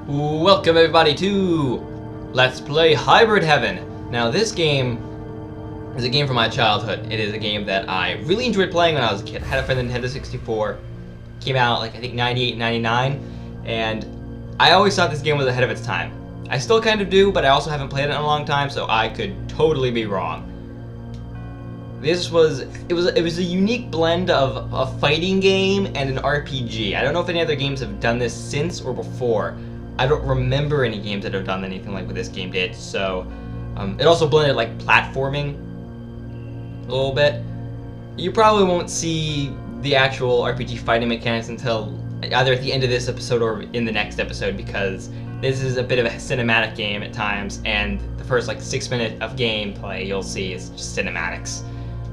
Welcome everybody to Let's Play Hybrid Heaven. Now this game is a game from my childhood. It is a game that I really enjoyed playing when I was a kid. I had it for the Nintendo 64. Came out like I think 98, 99, and I always thought this game was ahead of its time. I still kind of do, but I also haven't played it in a long time, so I could totally be wrong. It was a unique blend of a fighting game and an RPG. I don't know if any other games have done this since or before. I don't remember any games that have done anything like what this game did, so it also blended like platforming a little bit. You probably won't see the actual RPG fighting mechanics until either at the end of this episode or in the next episode, because this is a bit of a cinematic game at times, and the first like 6 minutes of gameplay you'll see is just cinematics.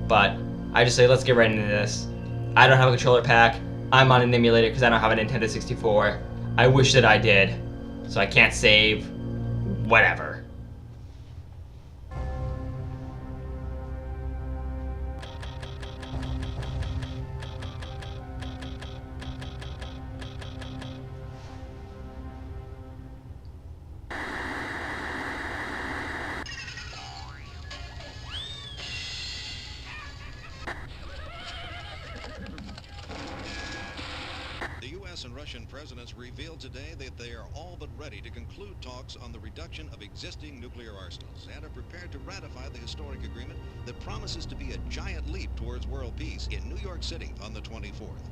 But I just say let's get right into this. I don't have a controller pack. I'm on an emulator because I don't have a Nintendo 64. I wish that I did. So I can't save, whatever. And Russian presidents revealed today that they are all but ready to conclude talks on the reduction of existing nuclear arsenals and are prepared to ratify the historic agreement that promises to be a giant leap towards world peace in New York City on the 24th.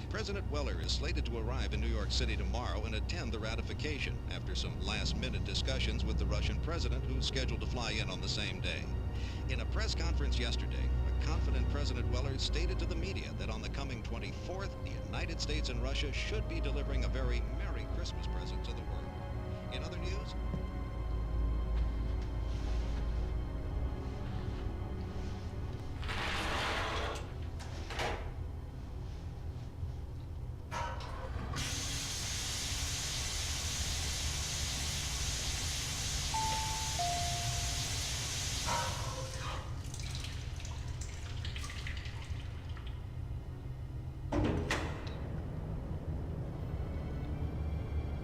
President Weller is slated to arrive in New York City tomorrow and attend the ratification after some last-minute discussions with the Russian president, who's scheduled to fly in on the same day. In a press conference yesterday, confident President Weller stated to the media that on the coming 24th, the United States and Russia should be delivering a very Merry Christmas present to the world. In other news,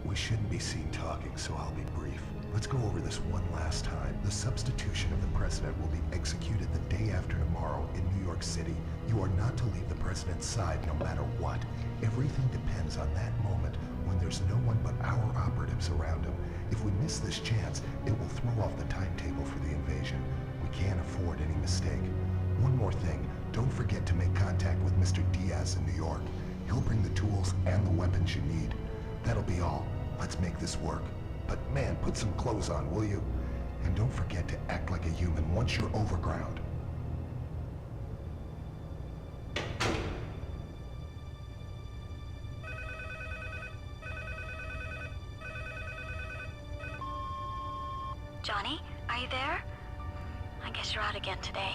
we shouldn't be seen talking, so I'll be brief. Let's go over this one last time. The substitution of the president will be executed the day after tomorrow in New York City. You are not to leave the president's side no matter what. Everything depends on that moment when there's no one but our operatives around him. If we miss this chance, it will throw off the timetable for the invasion. We can't afford any mistake. One more thing, don't forget to make contact with Mr. Diaz in New York. He'll bring the tools and the weapons you need. That'll be all. Let's make this work. But man, put some clothes on, will you? And don't forget to act like a human once you're overground. Johnny, are you there? I guess you're out again today.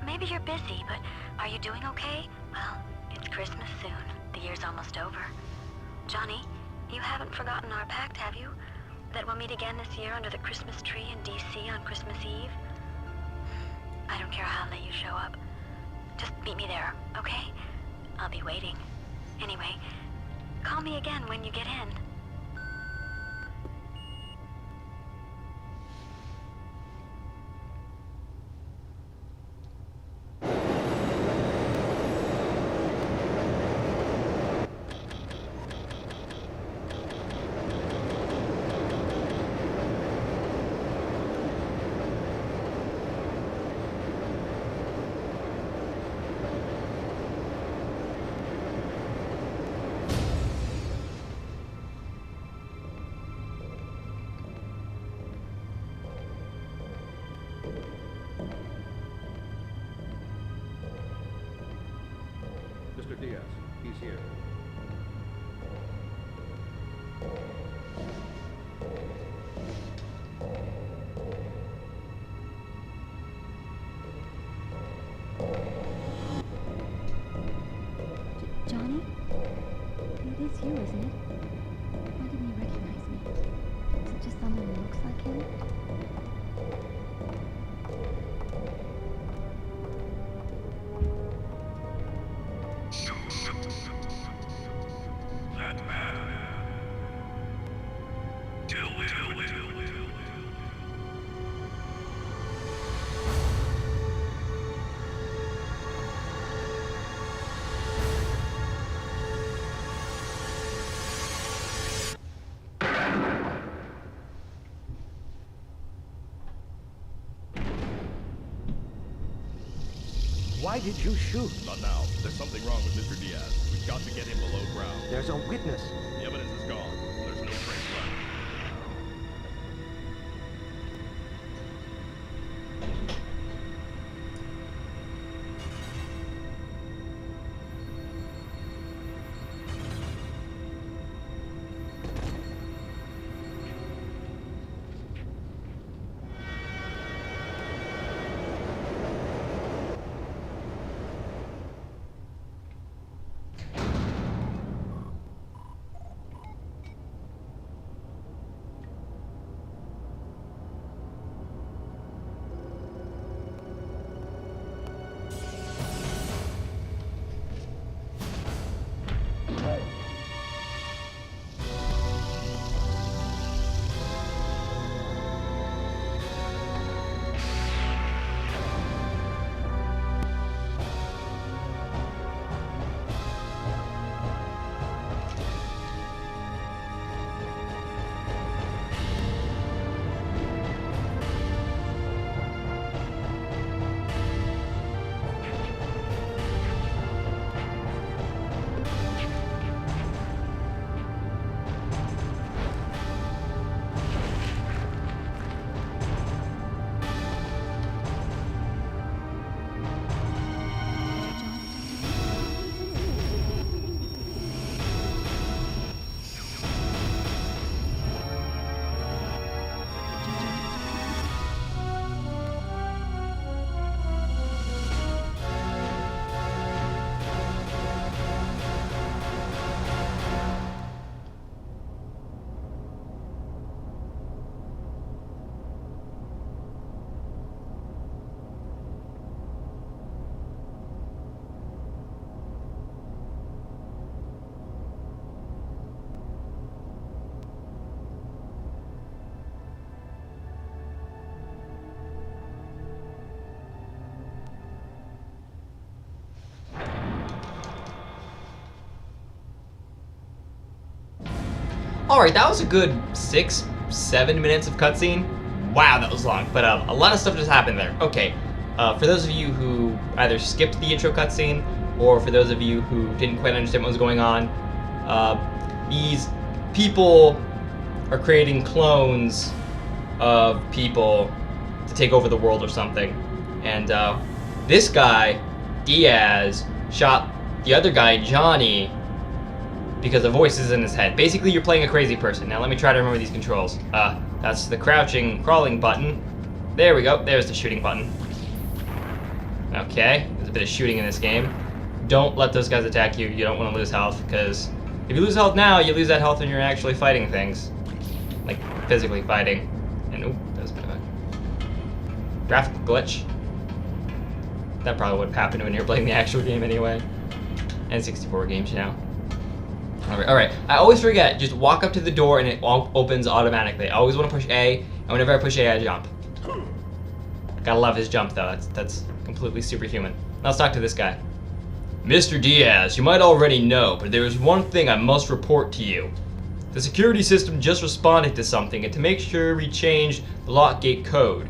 Maybe you're busy, but are you doing okay? Well, it's Christmas soon. The year's almost over. Johnny, you haven't forgotten our pact, have you? That we'll meet again this year under the Christmas tree in D.C. on Christmas Eve? I don't care how late you show up. Just meet me there, okay? I'll be waiting. Anyway, call me again when you get in. Mr. Diaz, he's here. Johnny? It is you, isn't it? Why didn't you recognize me? Is it just someone who looks like him? Why did you shoot? Not now. There's something wrong with Mr. Diaz. We've got to get him below ground. There's a witness. The evidence is gone. There's no trace left. Alright, that was a good 6-7 minutes of cutscene. Wow, that was long, but a lot of stuff just happened there. Okay, for those of you who either skipped the intro cutscene, or for those of you who didn't quite understand what was going on, these people are creating clones of people to take over the world or something. And this guy, Diaz, shot the other guy, Johnny, because the voice is in his head. Basically, you're playing a crazy person. Now, let me try to remember these controls. That's the crouching, crawling button. There we go. There's the shooting button. Okay, there's a bit of shooting in this game. Don't let those guys attack you. You don't want to lose health, because if you lose health now, you lose that health when you're actually fighting things. Like, physically fighting. And, ooh, that was a bit of a graphical glitch. That probably would have happened when you're playing the actual game anyway. N64 games, you know. Alright, I always forget, just walk up to the door and it opens automatically. I always want to push A, and whenever I push A, I jump. Gotta love his jump, though. That's completely superhuman. Now let's talk to this guy. Mr. Diaz, you might already know, but there is one thing I must report to you. The security system just responded to something, and to make sure we changed the lock gate code.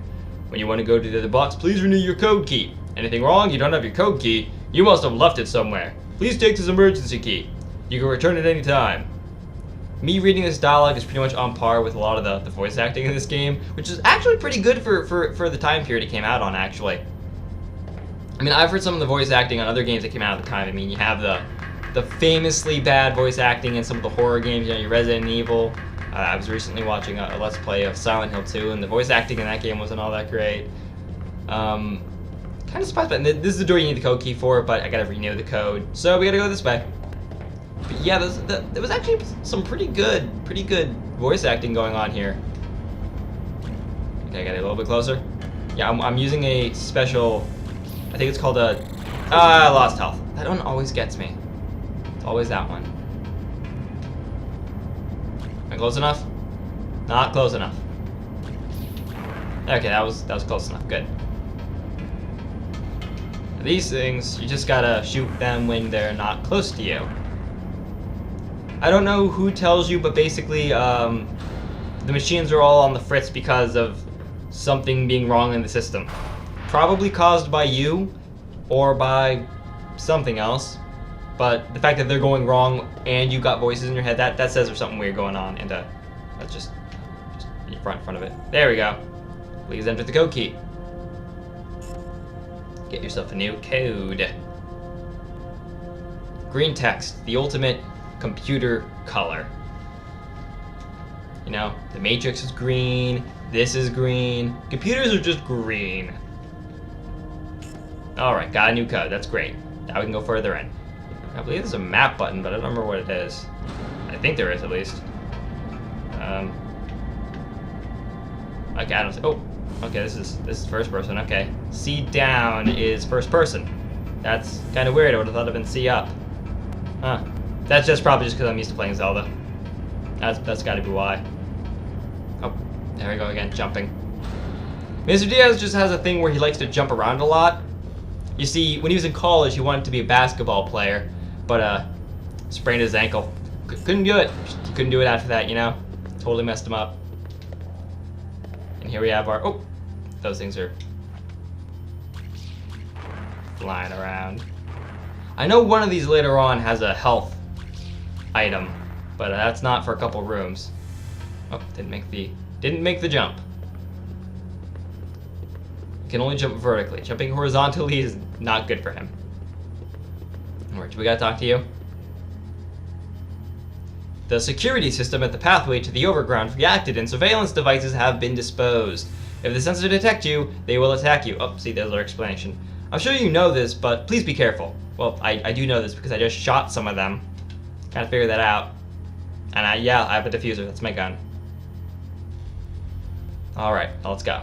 When you want to go to the other box, please renew your code key. Anything wrong, you don't have your code key, you must have left it somewhere. Please take this emergency key. You can return it any time. Me reading this dialogue is pretty much on par with a lot of the voice acting in this game, which is actually pretty good for the time period it came out on, actually. I mean, I've heard some of the voice acting on other games that came out at the time. I mean, you have the famously bad voice acting in some of the horror games, you know, your Resident Evil. I was recently watching a Let's Play of Silent Hill 2, and the voice acting in that game wasn't all that great. Kind of surprised, but this is the door you need the code key for, but I gotta renew the code, so we gotta go this way. But yeah, there was actually some pretty good voice acting going on here. Okay, I got it a little bit closer. Yeah, I'm using a special, I think it's called a, I lost health. That one always gets me. It's always that one. Am I close enough? Not close enough. Okay, that was close enough, good. These things, you just gotta shoot them when they're not close to you. I don't know who tells you, but basically, the machines are all on the fritz because of something being wrong in the system. Probably caused by you, or by something else. But the fact that they're going wrong and you got voices in your head, that says there's something weird going on. And let's just in front of it. There we go. Please enter the code key. Get yourself a new code. Green text, the ultimate computer color. You know, the Matrix is green, this is green, computers are just green. Alright, got a new code, that's great. Now we can go further in. I believe there's a map button, but I don't remember what it is. I think there is, at least. Okay, I don't see. Oh, okay, this is first person, okay. C down is first person. That's kind of weird, I would have thought it'd been C up. Huh. That's just probably just because I'm used to playing Zelda. That's gotta be why. Oh, there we go again, jumping. Mr. Diaz just has a thing where he likes to jump around a lot. You see, when he was in college, he wanted to be a basketball player, but sprained his ankle. Couldn't do it. Couldn't do it after that, you know? Totally messed him up. And here we have our... Oh! Those things are flying around. I know one of these later on has a health item, but that's not for a couple rooms. Oh, didn't make the jump. You can only jump vertically. Jumping horizontally is not good for him. Alright, do we gotta talk to you? The security system at the pathway to the overground reacted and surveillance devices have been disposed. If the sensors detect you, they will attack you. Oh, see, there's our explanation. I'm sure you know this, but please be careful. Well, I do know this because I just shot some of them. Kind of figured that out. And I have a diffuser. That's my gun. Alright, let's go.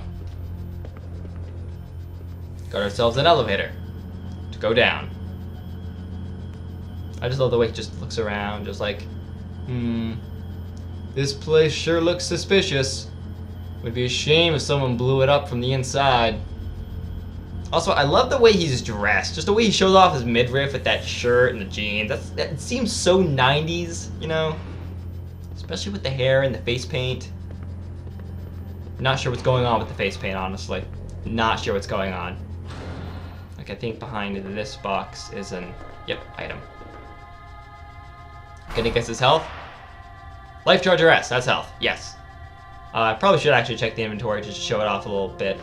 Got ourselves an elevator to go down. I just love the way he just looks around, just like, this place sure looks suspicious. Would be a shame if someone blew it up from the inside. Also, I love the way he's dressed. Just the way he shows off his midriff with that shirt and the jeans. That seems so 90s, you know? Especially with the hair and the face paint. Not sure what's going on with the face paint, honestly. Not sure what's going on. Like, I think behind this box is an, item. Gonna guess his health? Life Charger S, that's health, yes. I probably should actually check the inventory just to show it off a little bit.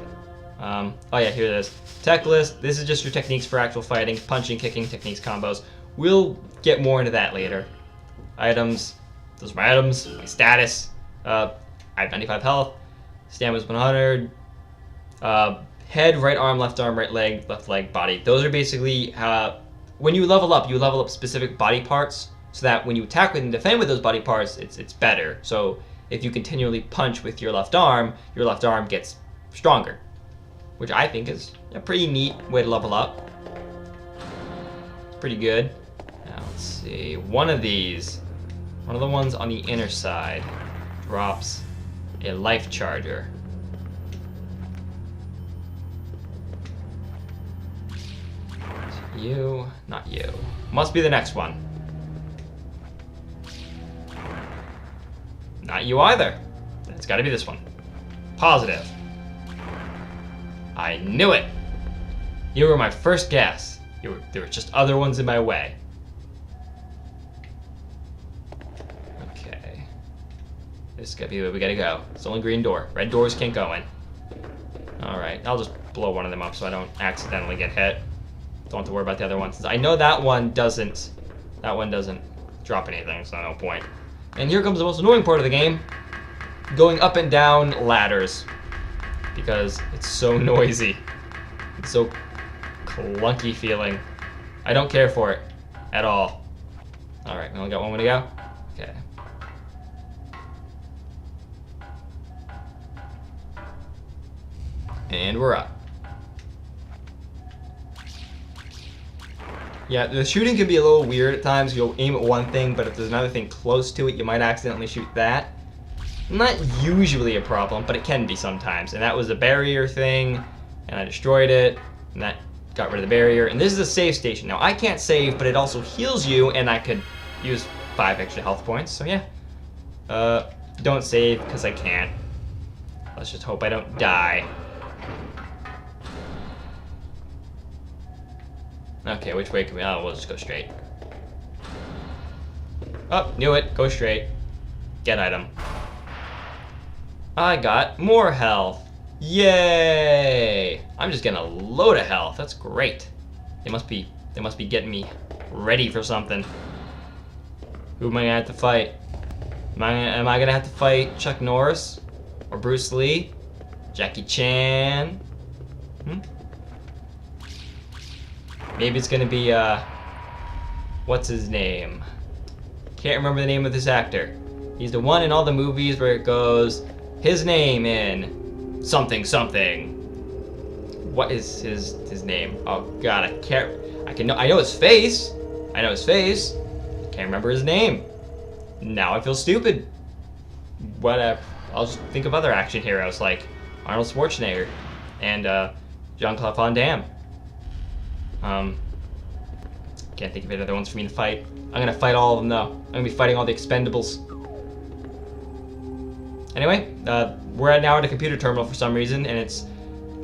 Oh yeah, here it is. Tech list, this is just your techniques for actual fighting, punching, kicking, techniques, combos. We'll get more into that later. Items, those are my items, my status. I have 95 health, stamina's 100. Head, right arm, left leg, body. Those are basically, when you level up specific body parts so that when you attack with and defend with those body parts, it's better. So if you continually punch with your left arm gets stronger, which I think is a pretty neat way to level up. It's pretty good. Now let's see, one of the ones on the inner side drops a life charger. You, not you. Must be the next one. Not you either. It's gotta be this one. Positive. I knew it! You were my first guess. There were just other ones in my way. Okay. This is gotta be where we gotta go. It's only green door. Red doors can't go in. Alright, I'll just blow one of them up so I don't accidentally get hit. Don't have to worry about the other ones. I know that one doesn't drop anything, so no point. And here comes the most annoying part of the game. Going up and down ladders. Because it's so noisy. It's so clunky feeling. I don't care for it at all. Alright, we only got one way to go? Okay. And we're up. Yeah, the shooting can be a little weird at times. You'll aim at one thing, but if there's another thing close to it, you might accidentally shoot that. Not usually a problem, but it can be sometimes. And that was a barrier thing, and I destroyed it, and that got rid of the barrier. And this is a save station. Now, I can't save, but it also heals you, and I could use 5 extra health points, so yeah. Don't save, because I can't. Let's just hope I don't die. Okay, which way can we... Oh, we'll just go straight. Oh, knew it. Go straight. Get item. I got more health. Yay! I'm just getting a load of health. That's great. They must be getting me ready for something. Who am I gonna have to fight? Am I gonna have to fight Chuck Norris? Or Bruce Lee? Jackie Chan? Maybe it's gonna be, what's his name? Can't remember the name of this actor. He's the one in all the movies where it goes, his name in something something. What is his name? Oh god, I know his face. I know his face. Can't remember his name. Now I feel stupid. Whatever. I'll just think of other action heroes like Arnold Schwarzenegger and Jean-Claude Van Damme. Can't think of any other ones for me to fight. I'm gonna fight all of them though. I'm gonna be fighting all the Expendables. Anyway, we're now at a computer terminal for some reason, and it's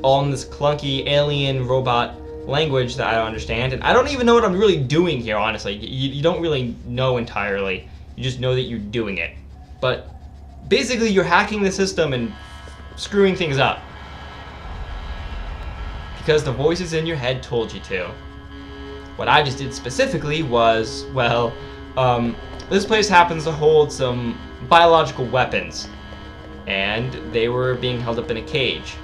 all in this clunky alien robot language that I don't understand, and I don't even know what I'm really doing here, honestly. You don't really know entirely. You just know that you're doing it. But basically, you're hacking the system and screwing things up. Because the voices in your head told you to. What I just did specifically was, well, this place happens to hold some biological weapons. And they were being held up in a cage.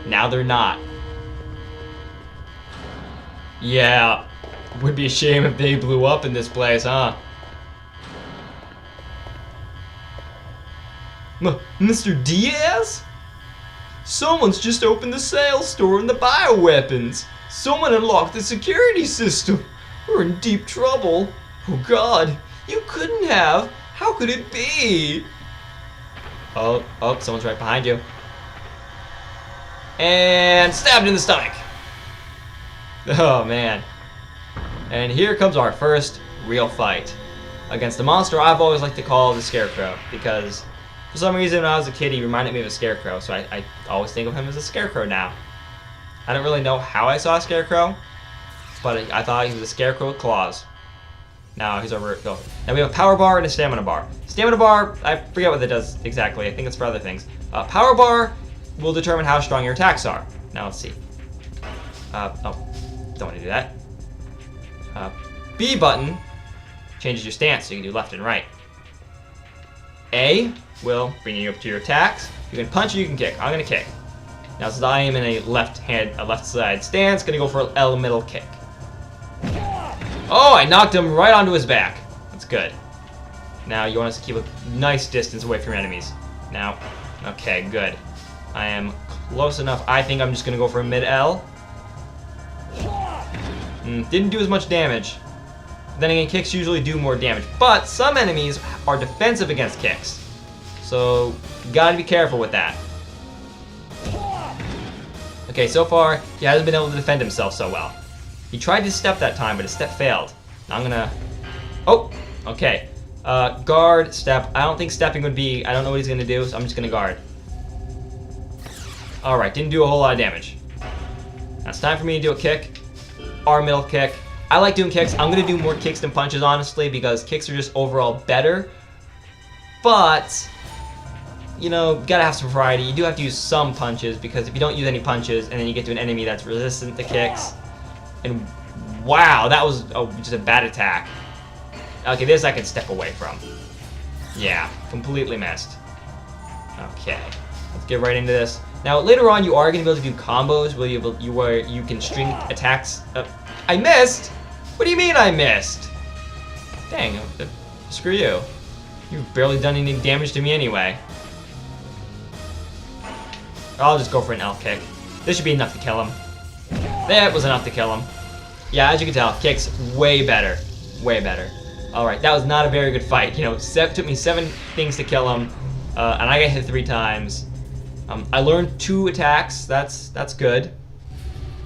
Now they're not. Yeah, would be a shame if they blew up in this place, huh? Mr. Diaz? Someone's just opened the sales store in the bioweapons. Someone unlocked the security system. We're in deep trouble. Oh god, you couldn't have. How could it be? Oh, someone's right behind you. And stabbed in the stomach. Oh man. And here comes our first real fight against the monster I've always liked to call the Scarecrow, because for some reason when I was a kid he reminded me of a Scarecrow, so I always think of him as a Scarecrow now. I don't really know how I saw a Scarecrow, but I thought he was a Scarecrow with claws. Now he's over. Now we have a power bar and a stamina bar. Stamina bar, I forget what that does exactly. I think it's for other things. Power bar will determine how strong your attacks are. Now let's see. Oh, don't want to do that. B button changes your stance, so you can do left and right. A will bring you up to your attacks. You can punch or you can kick. I'm gonna kick. Now since I am in a left side stance, gonna go for L middle kick. Oh, I knocked him right onto his back. That's good. Now you want us to keep a nice distance away from enemies. Now, okay, good. I am close enough. I think I'm just gonna go for a mid L. Didn't do as much damage. Then again, kicks usually do more damage. But some enemies are defensive against kicks. So, you gotta be careful with that. Okay, so far, he hasn't been able to defend himself so well. He tried to step that time, but his step failed. Now I'm gonna... Oh, okay. Guard, step. I don't think stepping would be... I don't know what he's gonna do, so I'm just gonna guard. Alright, didn't do a whole lot of damage. Now it's time for me to do a kick. R middle kick. I like doing kicks. I'm gonna do more kicks than punches, honestly, because kicks are just overall better. But... you know, gotta have some variety. You do have to use some punches, because if you don't use any punches, and then you get to an enemy that's resistant to kicks... And wow, that was just a bad attack. Okay, this I can step away from. Yeah, completely missed. Okay, let's get right into this. Now later on, you are going to be able to do combos where you can string attacks. I missed. What do you mean I missed? Dang, screw you. You've barely done any damage to me anyway. I'll just go for an L kick. This should be enough to kill him. That was enough to kill him. Yeah, as you can tell, kicks way better. Way better. Alright, that was not a very good fight. You know, it took me 7 things to kill him, and I got hit 3 times. I learned 2 attacks. That's good.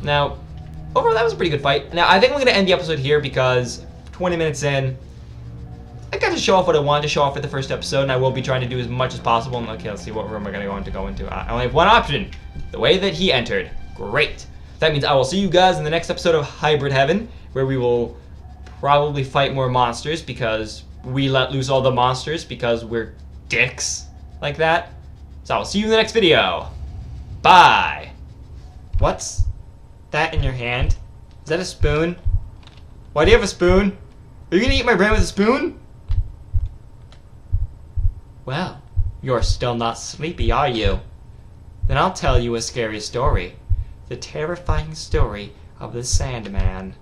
Now, overall, that was a pretty good fight. Now, I think I'm going to end the episode here because 20 minutes in, I got to show off what I wanted to show off for the first episode, and I will be trying to do as much as possible. Okay, let's see what room we're going to go into. I only have one option. The way that he entered. Great. That means I will see you guys in the next episode of Hybrid Heaven, where we will probably fight more monsters because we let loose all the monsters because we're dicks like that. So I will see you in the next video. Bye. What's that in your hand? Is that a spoon? Why do you have a spoon? Are you gonna eat my brain with a spoon? Well, you're still not sleepy, are you? Then I'll tell you a scary story. The terrifying story of the Sandman.